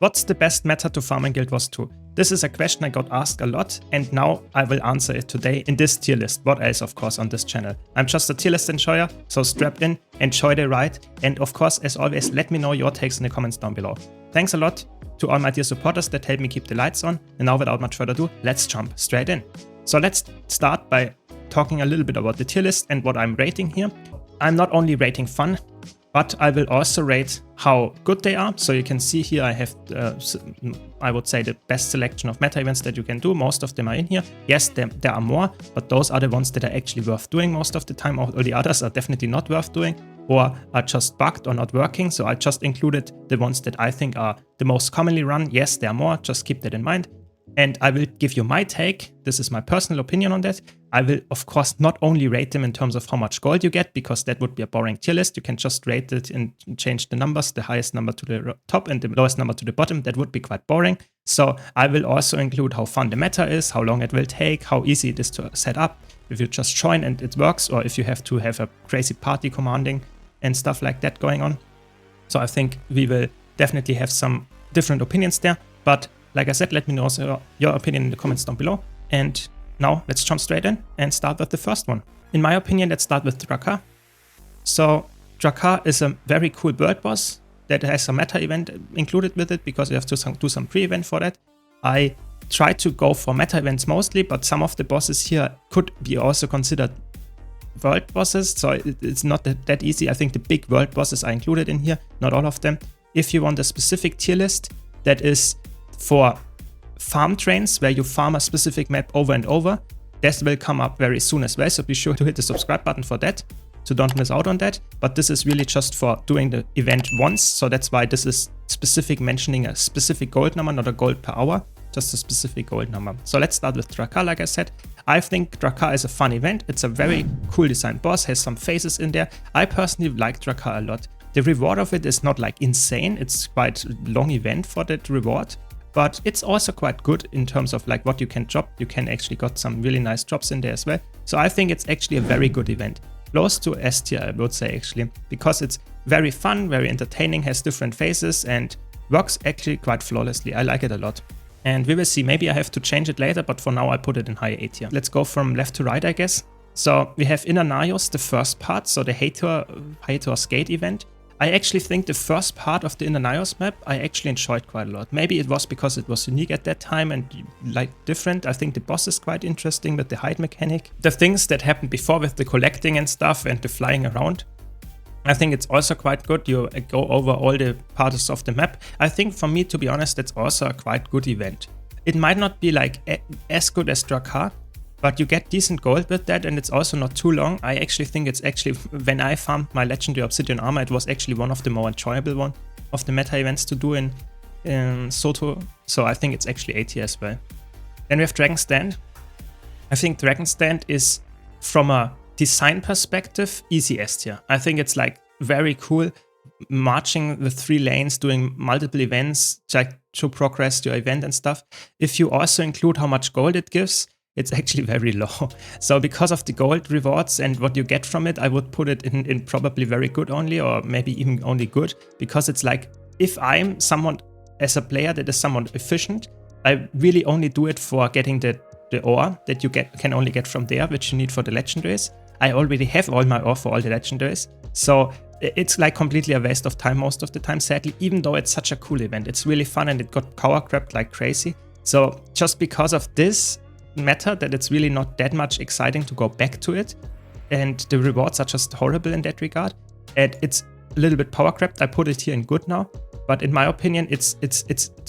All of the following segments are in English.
What's the best meta to farm in Guild Wars 2? This is a question I got asked a lot, and now I will answer it today in this tier list. What else, of course, on this channel? I'm just a tier list enjoyer, so strap in, enjoy the ride, and of course, as always, let me know your takes in the comments down below. Thanks a lot to all my dear supporters that help me keep the lights on, and now without much further ado, let's jump straight in. So let's start by talking a little bit about the tier list and what I'm rating here. I'm not only rating fun, but I will also rate how good they are. So you can see here I have, I would say, the best selection of meta events that you can do. Most of them are in here. Yes, there are more, but those are the ones that are actually worth doing most of the time. All the others are definitely not worth doing or are just bugged or not working. So I just included the ones that I think are the most commonly run. Yes, there are more, just keep that in mind. And I will give you my take. This is my personal opinion on that. I will, of course, not only rate them in terms of how much gold you get, because that would be a boring tier list. You can just rate it and change the numbers, the highest number to the top and the lowest number to the bottom. That would be quite boring. So I will also include how fun the meta is, how long it will take, how easy it is to set up, if you just join and it works, or if you have to have a crazy party commanding and stuff like that going on. So I think we will definitely have some different opinions there. But like I said, let me know also your opinion in the comments down below. And now let's jump straight in and start with the first one. In my opinion, let's start with Drakkar. So Drakkar is a very cool world boss that has a meta event included with it because you have to do some pre-event for that. I try to go for meta events mostly, but some of the bosses here could be also considered world bosses. So it's not that easy. I think the big world bosses are included in here, not all of them. If you want a specific tier list that is for farm trains where you farm a specific map over and over, this will come up very soon as well, so be sure to hit the subscribe button for that, so don't miss out on that. But this is really just for doing the event once, so that's why this is specific, mentioning a specific gold number, not a gold per hour, just a specific gold number. So let's start with Drakkar. Like I said, I think Drakkar is a fun event. It's a very cool designed boss, has some phases in there. I personally like Drakkar a lot. The reward of it is not like insane, it's quite a long event for that reward. But it's also quite good in terms of like what you can drop. You can actually got some really nice drops in there as well. So I think it's actually a very good event. Close to S tier, I would say, actually, because it's very fun, very entertaining, has different phases and works actually quite flawlessly. I like it a lot. And we will see, maybe I have to change it later, but for now I put it in high A tier. Let's go from left to right, I guess. So we have Inner Narios, the first part, so the Heithor skate event. I actually think the first part of the Inner Narios map I actually enjoyed quite a lot. Maybe it was because it was unique at that time and like different. I think the boss is quite interesting with the hide mechanic. The things that happened before with the collecting and stuff and the flying around, I think it's also quite good. You go over all the parts of the map. I think for me, to be honest, it's also a quite good event. It might not be like as good as Drakkar, but you get decent gold with that, and it's also not too long. I actually think it's actually, when I farmed my Legendary Obsidian Armor, it was actually one of the more enjoyable one of the meta events to do in Soto. So I think it's actually A tier as well. Then we have Dragon's Stand. I think Dragon's Stand is, from a design perspective, easy S tier. I think it's like very cool, marching the 3 lanes, doing multiple events, like to progress your event and stuff. If you also include how much gold it gives, it's actually very low. So because of the gold rewards and what you get from it, I would put it in probably very good only, or maybe even only good, because it's like, if I'm someone as a player that is somewhat efficient, I really only do it for getting the ore that you can only get from there, which you need for the legendaries. I already have all my ore for all the legendaries. So it's like completely a waste of time most of the time, sadly, even though it's such a cool event. It's really fun and it got power crept like crazy. So just because of this meta, that it's really not that much exciting to go back to it, and the rewards are just horrible in that regard, and it's a little bit power crept. I put it here in good now, but in my opinion it's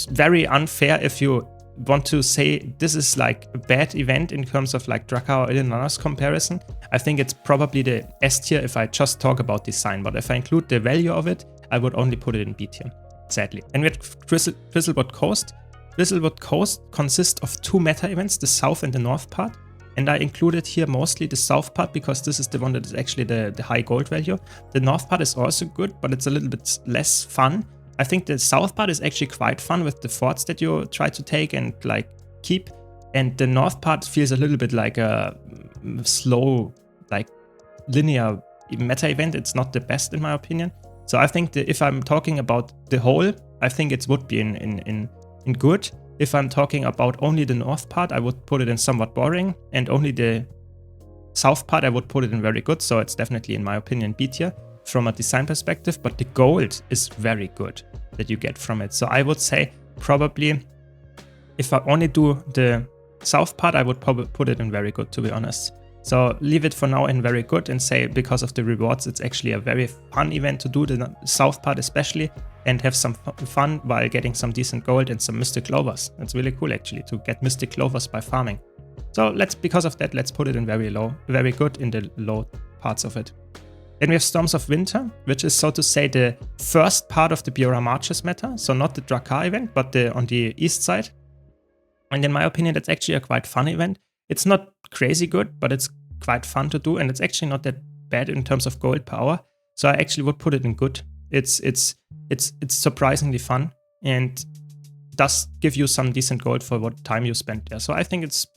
very unfair if you want to say this is like a bad event in terms of like Drakkar or Inner Narios comparison. I think it's probably the S tier if I just talk about design, but if I include the value of it, I would only put it in B tier, sadly. And we have Drizzlewood Coast. Drizzlewood Coast consists of 2 meta events, the south and the north part. And I included here mostly the south part because this is the one that is actually the high gold value. The north part is also good, but it's a little bit less fun. I think the south part is actually quite fun with the forts that you try to take and like keep. And the north part feels a little bit like a slow, like linear meta event. It's not the best in my opinion. So I think that if I'm talking about the whole I think it would be in good. If I'm talking about only the north part, I would put it in somewhat boring, and only the south part I would put it in very good. So it's definitely, in my opinion, B tier from a design perspective, but the gold is very good that you get from it. So I would say probably if I only do the south part, I would probably put it in very good, to be honest. So leave it for now in very good and say because of the rewards, it's actually a very fun event to do, the south part especially, and have some fun while getting some decent gold and some mystic clovers. It's really cool actually to get mystic clovers by farming. So because of that, let's put it in very good in the low parts of it. Then we have Storms of Winter, which is, so to say, the first part of the Biora Marches meta. So not the Drakkar event, but on the east side. And in my opinion, that's actually a quite fun event. It's not crazy good, but it's quite fun to do. And it's actually not that bad in terms of gold power. So I actually would put it in good. It's surprisingly fun and does give you some decent gold for what time you spent there. So I think it's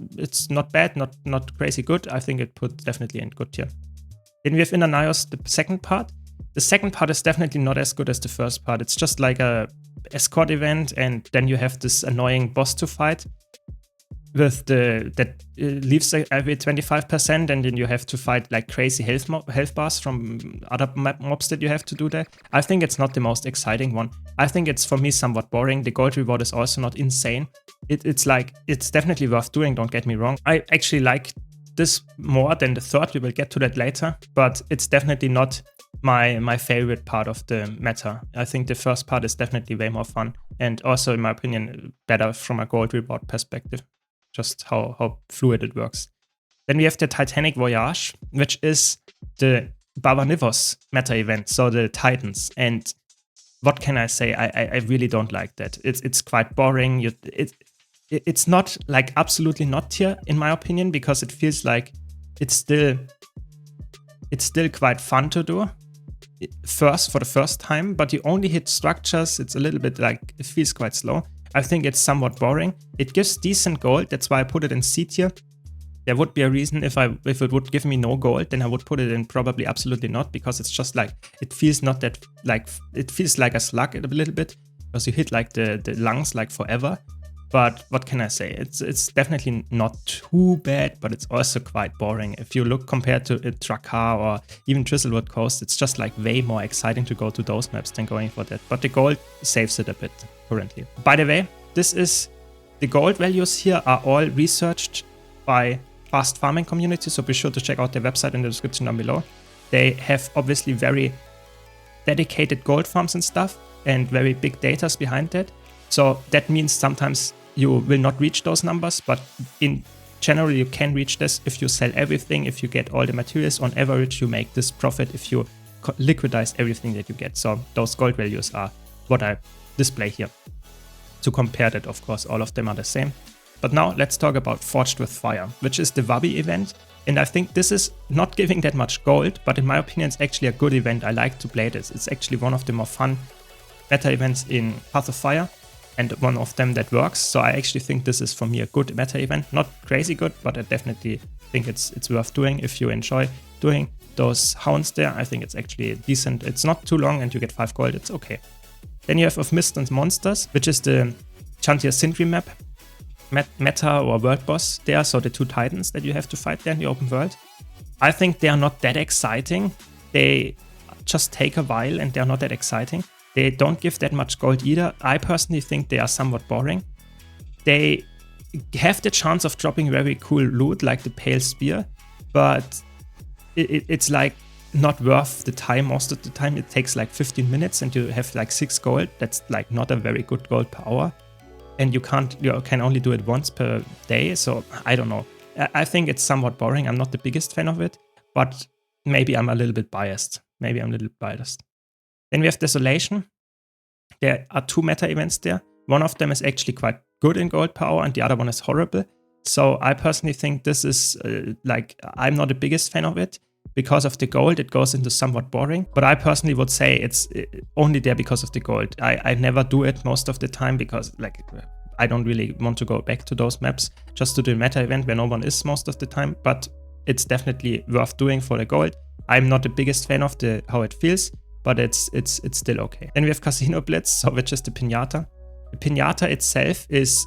not bad, not crazy good. I think it put definitely in good tier. Then we have Inanios, the second part. The second part is definitely not as good as the first part. It's just like a escort event, and then you have this annoying boss to fight with that leaves every 25%, and then you have to fight like crazy health bars from other mobs that you have to do there. I think it's not the most exciting one. I think it's, for me, somewhat boring. The gold reward is also not insane. It's definitely worth doing, don't get me wrong. I actually like this more than the third. We will get to that later, but it's definitely not my favorite part of the meta. I think the first part is definitely way more fun, and also, in my opinion, better from a gold reward perspective, just how fluid it works. Then we have the Titanic Voyage, which is the Babanivos meta event, so the Titans. And what can I say? I really don't like that. It's quite boring. It's not like absolutely not tier, in my opinion, because it feels like it's still quite fun to do for the first time, but you only hit structures. It's a little bit like, it feels quite slow. I think it's somewhat boring. It gives decent gold, that's why I put it in C tier. There would be a reason if it would give me no gold, then I would put it in probably absolutely not, because it's just like, it feels not that, like, it feels like a slug a little bit, because you hit like the lungs like forever. But what can I say? It's definitely not too bad, but it's also quite boring. If you look compared to Drakkar or even Drizzlewood Coast, it's just like way more exciting to go to those maps than going for that. But the gold saves it a bit currently. By the way, the gold values here are all researched by Fast Farming Community, so be sure to check out their website in the description down below. They have obviously very dedicated gold farms and stuff, and very big datas behind that. So that means sometimes you will not reach those numbers, but in general you can reach this if you sell everything, if you get all the materials. On average, you make this profit if you liquidize everything that you get. So those gold values are what I display here. To compare that, of course, all of them are the same. But now let's talk about Forged with Fire, which is the Wabi event. And I think this is not giving that much gold, but in my opinion, it's actually a good event. I like to play this. It's actually one of the more fun meta events in Path of Fire, and one of them that works. So I actually think this is, for me, a good meta event. Not crazy good, but I definitely think it's worth doing if you enjoy doing those hounds there. I think it's actually decent. It's not too long and you get 5 gold. It's okay. Then you have Of Mist and Monsters, which is the Chantia Sindri map, meta or world boss there. So the 2 titans that you have to fight there in the open world. I think they are not that exciting. They just take a while and they're not that exciting. They don't give that much gold either. I personally think they are somewhat boring. They have the chance of dropping very cool loot like the Pale Spear, but it's like not worth the time most of the time. It takes like 15 minutes and you have like 6 gold. That's like not a very good gold per hour. And you can only do it once per day. So I don't know. I think it's somewhat boring. I'm not the biggest fan of it, but maybe I'm a little bit biased. Then we have Desolation. There are 2 meta events there. One of them is actually quite good in gold power and the other one is horrible. So I personally think this is I'm not the biggest fan of it. Because of the gold, it goes into somewhat boring. But I personally would say it's only there because of the gold. I never do it most of the time because I don't really want to go back to those maps just to do a meta event where no one is most of the time. But it's definitely worth doing for the gold. I'm not the biggest fan of how it feels, but it's still okay. Then we have Casino Blitz, so which is the Pinata. The Pinata itself is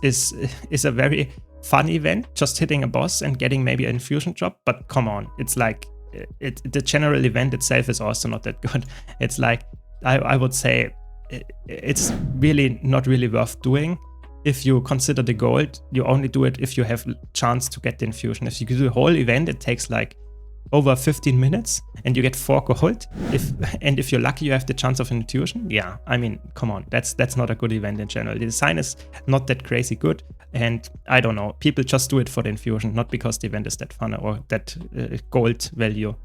a very fun event, just hitting a boss and getting maybe an infusion drop, but come on, it's like, the general event itself is also not that good. It's like, I would say, it's really not really worth doing. If you consider the gold, you only do it if you have chance to get the infusion. If you do the whole event, it takes like over 15 minutes and you get 4 gold. If you're lucky, you have the chance of an infusion. Yeah, I mean, come on, that's not a good event in general. The design is not that crazy good, and I don't know, people just do it for the infusion, not because the event is that fun or that gold value.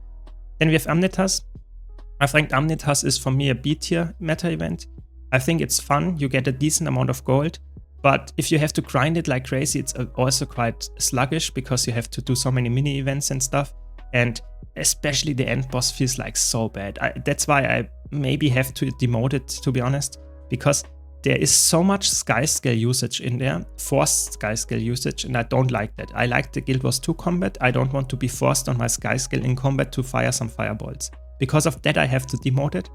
Then we have Amnytas. I think Amnytas is for me a B tier meta event. I think it's fun, you get a decent amount of gold, but if you have to grind it like crazy, it's also quite sluggish because you have to do so many mini events and stuff. And especially the end boss feels like so bad. That's why I maybe have to demote it, to be honest, because there is so much sky scale usage in there, forced sky scale usage, and I don't like that. I like the Guild Wars 2 combat. I don't want to be forced on my sky scale in combat to fire some fireballs. Because of that, I have to demote it,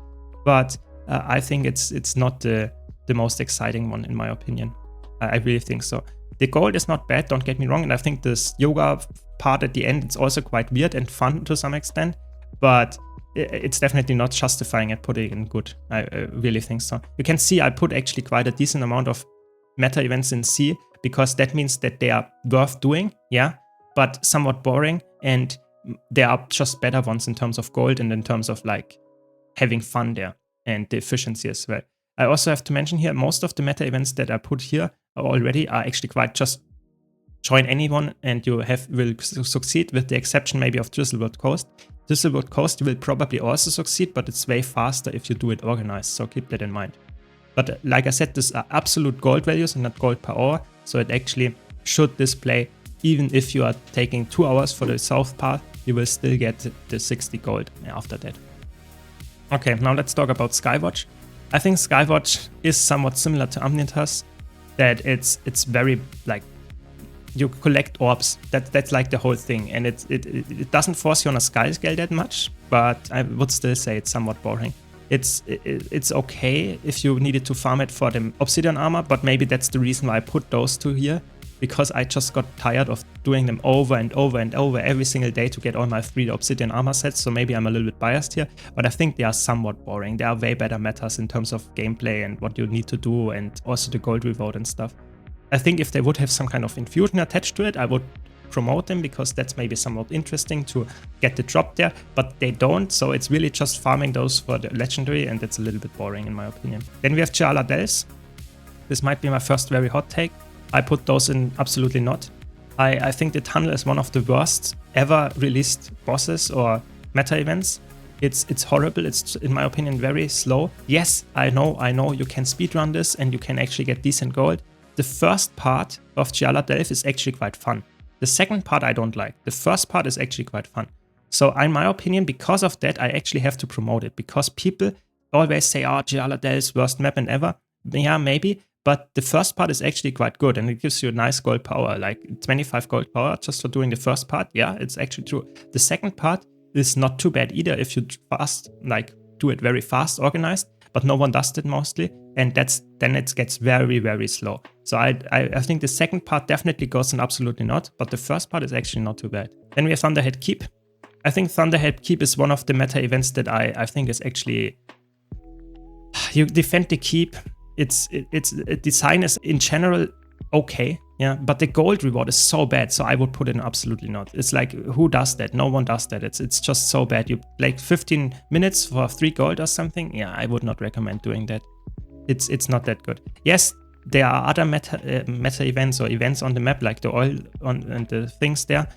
but I think it's not the most exciting one in my opinion. I really think so. The gold is not bad, don't get me wrong, and I think this yoga part at the end, it's also quite weird and fun to some extent, but it's definitely not justifying it putting in good. I really think so. You can see I put actually quite a decent amount of meta events in C, because that means that they are worth doing, yeah, but somewhat boring, and there are just better ones in terms of gold and in terms of like having fun there and the efficiency as well. I also have to mention here, most of the meta events that I put here already are actually quite just join anyone and you will succeed, with the exception maybe of Drizzlewood Coast. Drizzlewood Coast will probably also succeed, but it's way faster if you do it organized, so keep that in mind. But like I said, these are absolute gold values and not gold per hour, so it actually should display, even if you are taking 2 hours for the south part, you will still get the 60 gold after that. Okay, now let's talk about Skywatch. I think Skywatch is somewhat similar to Amnytas, that it's very like, you collect orbs, that's like the whole thing, and it doesn't force you on a sky scale that much, but I would still say it's somewhat boring. It's okay if you needed to farm it for the obsidian armor, but maybe that's the reason why I put those two here, because I just got tired of doing them over and over and over every single day to get all my 3 obsidian armor sets, so maybe I'm a little bit biased here, but I think they are somewhat boring. There are way better metas in terms of gameplay and what you need to do, and also the gold reward and stuff. I think if they would have some kind of infusion attached to it, I would promote them, because that's maybe somewhat interesting to get the drop there, but they don't, so it's really just farming those for the legendary, and it's a little bit boring in my opinion. Then we have Gyala Delve. This might be my first very hot take. I put those in absolutely not. I think the tunnel is one of the worst ever released bosses or meta events. It's horrible. It's, in my opinion, very slow. Yes, I know you can speedrun this and you can actually get decent gold. The first part of Gyala Delve is actually quite fun. The second part I don't like. The first part is actually quite fun. So in my opinion, because of that, I actually have to promote it, because people always say, oh, Gyala Delve's worst map and ever. Yeah, maybe. But the first part is actually quite good, and it gives you a nice gold power, like 25 gold power just for doing the first part. Yeah, it's actually true. The second part is not too bad either if you do it very fast, organized, but no one does it mostly, and then it gets very, very slow. So I think the second part definitely goes in absolutely not, but the first part is actually not too bad. Then we have Thunderhead Keep. I think Thunderhead Keep is one of the meta events that I think is actually, you defend the keep. Its design is in general okay, yeah, but the gold reward is so bad, so I would put it in absolutely not. It's like, who does that? No one does that. It's just so bad. You like 15 minutes for 3 gold or something. Yeah, I would not recommend doing that. It's not that good. Yes, there are other meta events or events on the map, like the oil and the things there,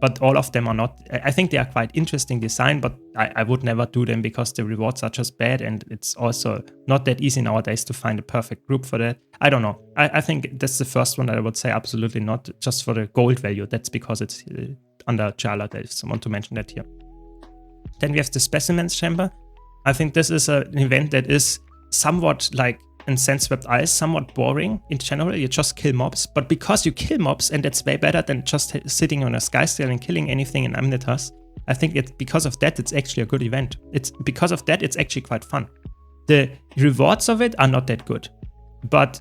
but all of them are not. I think they are quite interesting design, but I would never do them because the rewards are just bad, and it's also not that easy nowadays to find a perfect group for that. I don't know. I think that's the first one that I would say absolutely not, just for the gold value. That's because it's under Gyala Delve, so I want to mention that here. Then we have the Specimen Chamber. I think this is an event that is somewhat like in Sandswept Isles, somewhat boring in general. You just kill mobs, but because you kill mobs, and that's way better than just sitting on a sky scale and killing anything in Amnytas, I think because of that, it's actually a good event. Because of that, it's actually quite fun. The rewards of it are not that good, but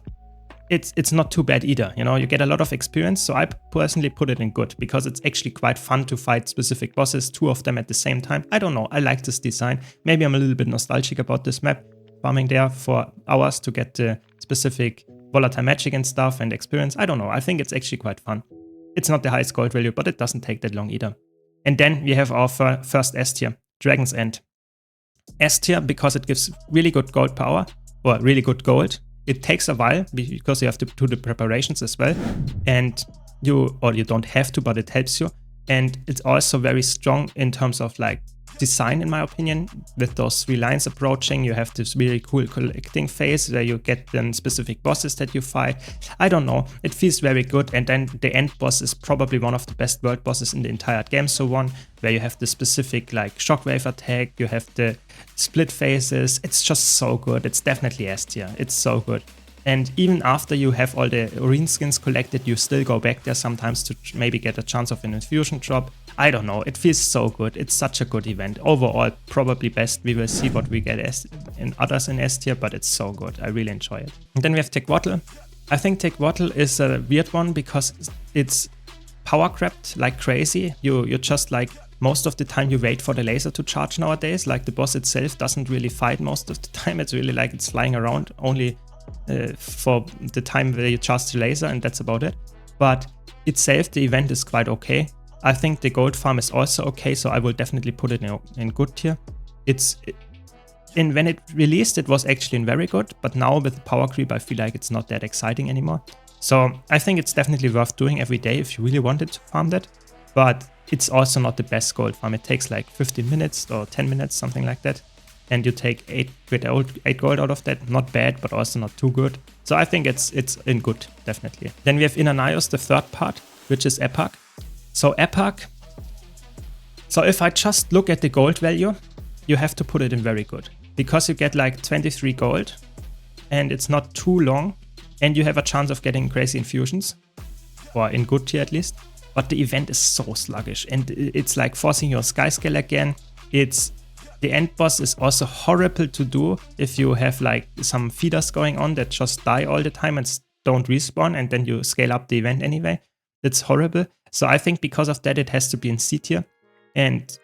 it's not too bad either. You know, you get a lot of experience. So I personally put it in good because it's actually quite fun to fight specific bosses, 2 of them at the same time. I don't know. I like this design. Maybe I'm a little bit nostalgic about this map, farming there for hours to get the specific volatile magic and stuff and experience. I don't know. I think it's actually quite fun. It's not the highest gold value, but it doesn't take that long either. And then we have our first S tier, Dragon's End. S tier because it gives really good gold power, or really good gold. It takes a while because you have to do the preparations as well. And you don't have to, but it helps you. And it's also very strong in terms of like design, in my opinion, with those 3 lines approaching. You have this really cool collecting phase where you get then specific bosses that you fight. I don't know, it feels very good. And then the end boss is probably one of the best world bosses in the entire game, so one where you have the specific like shockwave attack, you have the split phases. It's just so good. It's definitely S tier. It's so good. And even after you have all the arena skins collected, you still go back there sometimes to maybe get a chance of an infusion drop. I don't know, it feels so good. It's such a good event. Overall, probably best. We will see what we get in others in S tier, but it's so good. I really enjoy it. And then we have Tequatl. I think Tequatl is a weird one because it's power crept like crazy. You just like, most of the time you wait for the laser to charge nowadays. Like the boss itself doesn't really fight most of the time. It's really like it's flying around only for the time where you charge the laser, and that's about it. But itself, the event is quite okay. I think the gold farm is also okay, so I will definitely put it in good tier. When it released, it was actually in very good, but now with the power creep, I feel like it's not that exciting anymore. So I think it's definitely worth doing every day if you really wanted to farm that, but it's also not the best gold farm. It takes like 15 minutes or 10 minutes, something like that. And you take 8 gold out of that. Not bad, but also not too good. So I think it's in good, definitely. Then we have Inanios, the third part, which is Eparch. So Eparch, so if I just look at the gold value, you have to put it in very good. Because you get like 23 gold, and it's not too long, and you have a chance of getting crazy infusions, or in good tier at least. But the event is so sluggish, and it's like forcing your sky scale again. The end boss is also horrible to do if you have like some feeders going on that just die all the time and don't respawn, and then you scale up the event anyway. It's horrible. So I think because of that, it has to be in C tier. And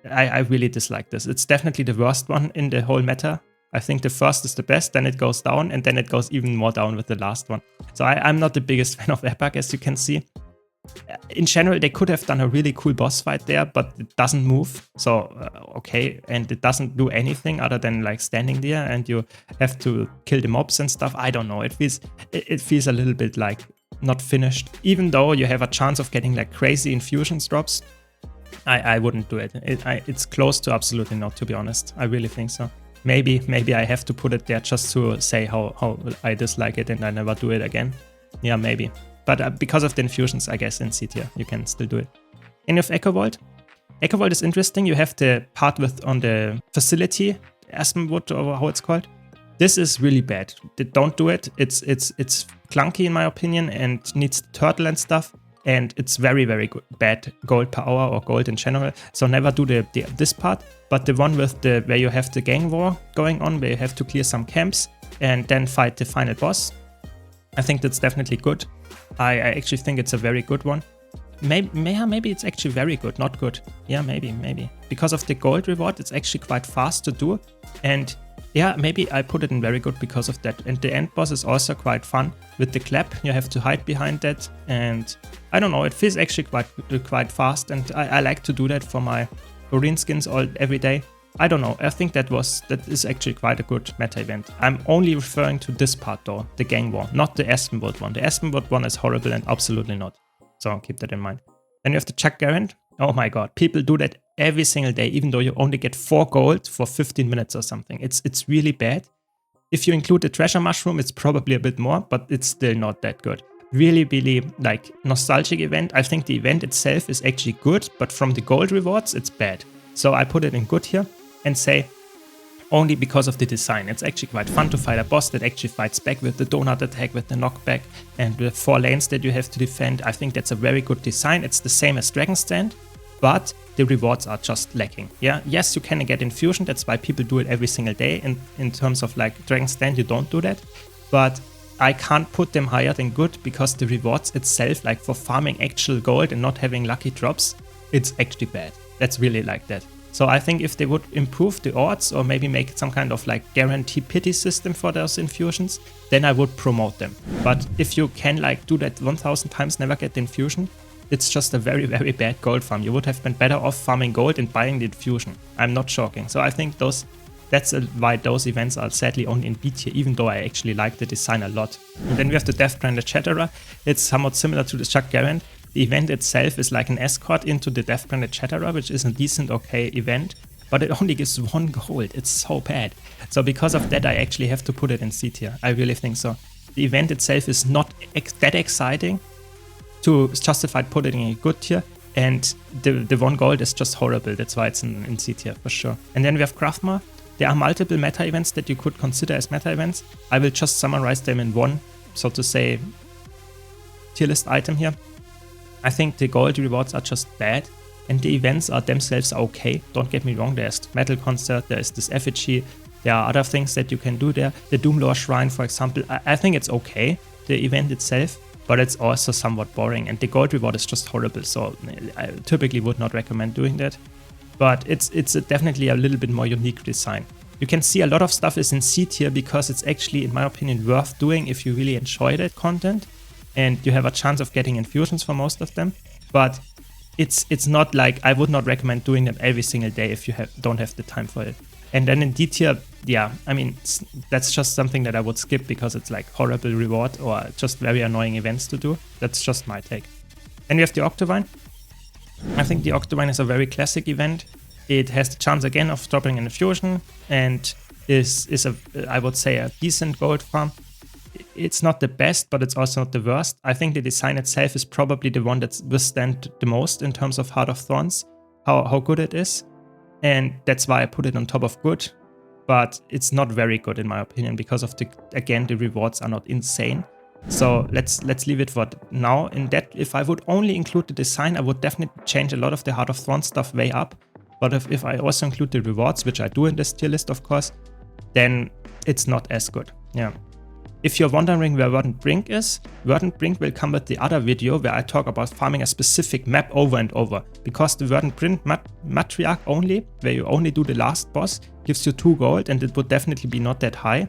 I really dislike this. It's definitely the worst one in the whole meta. I think the first is the best, then it goes down, and then it goes even more down with the last one. So I'm not the biggest fan of Eparch, as you can see. In general, they could have done a really cool boss fight there, but it doesn't move. So, okay, and it doesn't do anything other than like standing there, and you have to kill the mobs and stuff. I don't know, it feels a little bit like not finished. Even though you have a chance of getting like crazy infusions drops, I wouldn't do it. It's close to absolutely not, to be honest. I really think so. Maybe I have to put it there just to say how I dislike it and I never do it again. Yeah, maybe. But because of the infusions, I guess in C tier, you can still do it. And you have Echovald. Echovald is interesting. You have the part on the facility, Aspenwood or how it's called. This is really bad. Don't do it. It's clunky in my opinion and needs turtle and stuff. And it's very, very bad gold power or gold in general. So never do this part. But the one with where you have the gang war going on, where you have to clear some camps and then fight the final boss. I think that's definitely good. I actually think it's a very good one. Maybe it's actually very good, not good. Yeah, maybe. Because of the gold reward, it's actually quite fast to do. And yeah, maybe I put it in very good because of that. And the end boss is also quite fun. With the clap, you have to hide behind that. And I don't know, it feels actually quite fast. And I like to do that for my arena skins every day. I don't know, I think that is actually quite a good meta event. I'm only referring to this part though, the gang war, not the Aspenwood one. The Aspenwood one is horrible and absolutely not. So keep that in mind. Then you have the Chak Gerent. Oh my god, people do that every single day, even though you only get 4 gold for 15 minutes or something. It's really bad. If you include the treasure mushroom, it's probably a bit more, but it's still not that good. Really, really like nostalgic event. I think the event itself is actually good, but from the gold rewards, it's bad. So I put it in good here and say only because of the design. It's actually quite fun to fight a boss that actually fights back with the donut attack, with the knockback, and the 4 lanes that you have to defend. I think that's a very good design. It's the same as Dragon's Den, but the rewards are just lacking. Yeah, yes, you can get infusion, that's why people do it every single day. In terms of like Dragon's Den, you don't do that, but I can't put them higher than good because the rewards itself, like for farming actual gold and not having lucky drops, it's actually bad. That's really like that. So I think if they would improve the odds or maybe make some kind of like guarantee pity system for those infusions, then I would promote them. But if you can like do that 1000 times, never get the infusion, it's just a very, very bad gold farm. You would have been better off farming gold and buying the infusion. I'm not joking. So I think that's why those events are sadly only in B tier, even though I actually like the design a lot. And then we have the DB-Shatterer. It's somewhat similar to the Chak Gerent. The event itself is like an escort into the DB-Shatterer, which is a decent, okay event, but it only gives 1 gold. It's so bad. So because of that, I actually have to put it in C tier. I really think so. The event itself is not that exciting to justify putting it in a good tier, and the 1 gold is just horrible. That's why it's in C tier for sure. And then we have Grothmar. There are multiple meta events that you could consider as meta events. I will just summarize them in one, so to say, tier list item here. I think the gold rewards are just bad, and the events are themselves okay. Don't get me wrong, there's Metal Concert, there's this effigy, there are other things that you can do there. The Doomlore Shrine, for example, I think it's okay, the event itself, but it's also somewhat boring, and the gold reward is just horrible, so I typically would not recommend doing that. But it's definitely a little bit more unique design. You can see a lot of stuff is in C tier because it's actually, in my opinion, worth doing if you really enjoy that content. And you have a chance of getting infusions for most of them, but it's not like, I would not recommend doing them every single day if you don't have the time for it. And then in D tier, yeah, I mean, that's just something that I would skip because it's like horrible reward or just very annoying events to do. That's just my take. Then we have the Octovine. I think the Octovine is a very classic event. It has the chance again of dropping an infusion and is I would say a decent gold farm. It's not the best, but it's also not the worst. I think the design itself is probably the one that's withstand the most in terms of Heart of Thorns, how good it is. And that's why I put it on top of good. But it's not very good in my opinion because of the rewards are not insane. So let's leave it for now. In that, if I would only include the design, I would definitely change a lot of the Heart of Thorns stuff way up. But if I also include the rewards, which I do in this tier list of course, then it's not as good. Yeah. If you're wondering where Verdant Brink is, Verdant Brink will come with the other video where I talk about farming a specific map over and over. Because the Verdant Brink matriarch only, where you only do the last boss, gives you 2 gold and it would definitely be not that high.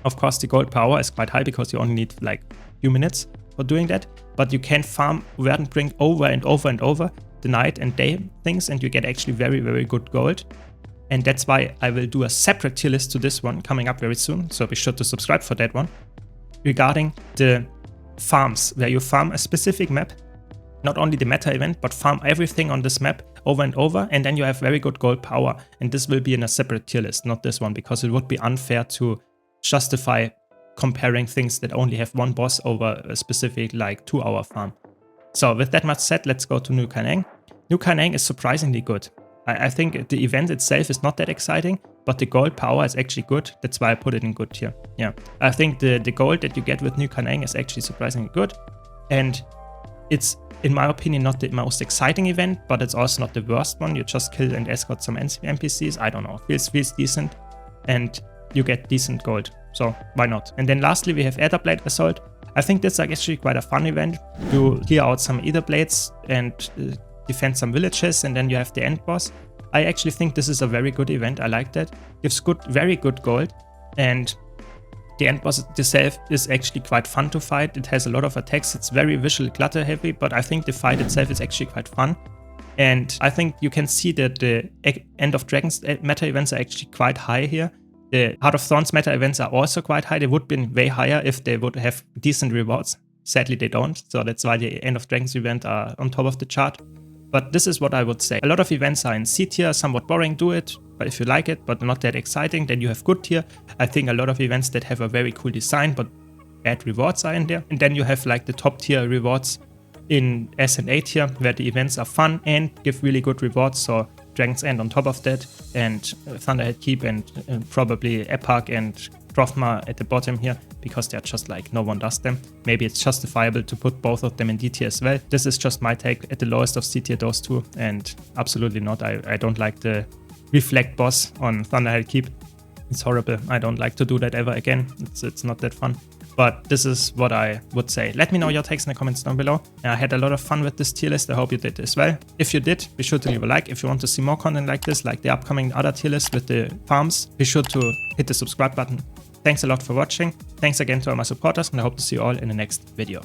Of course the gold power is quite high because you only need like a few minutes for doing that. But you can farm Verdant Brink over and over and over, the night and day things, and you get actually very, very good gold. And that's why I will do a separate tier list to this one coming up very soon, so be sure to subscribe for that one. Regarding the farms, where you farm a specific map, not only the meta event, but farm everything on this map over and over, and then you have very good gold power. And this will be in a separate tier list, not this one, because it would be unfair to justify comparing things that only have 1 boss over a specific like 2-hour farm. So with that much said, let's go to New Kaineng. New Kaineng is surprisingly good. I think the event itself is not that exciting, but the gold power is actually good. That's why I put it in good tier. Yeah, I think the gold that you get with New Kaineng is actually surprisingly good. And it's, in my opinion, not the most exciting event, but it's also not the worst one. You just kill and escort some NPCs. I don't know, feels decent. And you get decent gold. So why not? And then lastly, we have Aetherblade Assault. I think that's actually quite a fun event. You clear out some Aetherblades and defend some villages, and then you have the end boss. I actually think this is a very good event. I like that. Gives very good gold, and the end boss itself is actually quite fun to fight. It has a lot of attacks. It's very visual clutter heavy, but I think the fight itself is actually quite fun. And I think you can see that the End of Dragons meta events are actually quite high here. The Heart of Thorns meta events are also quite high. They would have been way higher if they would have decent rewards. Sadly, they don't. So that's why the End of Dragons event are on top of the chart. But this is what I would say. A lot of events are in C tier, somewhat boring, do it. But if you like it, but not that exciting, then you have good tier. I think a lot of events that have a very cool design, but bad rewards are in there. And then you have like the top tier rewards in S and A tier, where the events are fun and give really good rewards. So Dragon's End on top of that, and Thunderhead Keep, and probably Eparch and Grothmar at the bottom here, because they're just like no one does them. Maybe it's justifiable to put both of them in D tier as well. This is just my take. At the lowest of C tier, those two, and absolutely not. I don't like the Reflect boss on Thunderhead Keep. It's horrible. I don't like to do that ever again. It's not that fun. But this is what I would say. Let me know your takes in the comments down below. I had a lot of fun with this tier list. I hope you did as well. If you did, be sure to leave a like. If you want to see more content like this, like the upcoming other tier list with the farms, be sure to hit the subscribe button. Thanks a lot for watching. Thanks again to all my supporters, and I hope to see you all in the next video.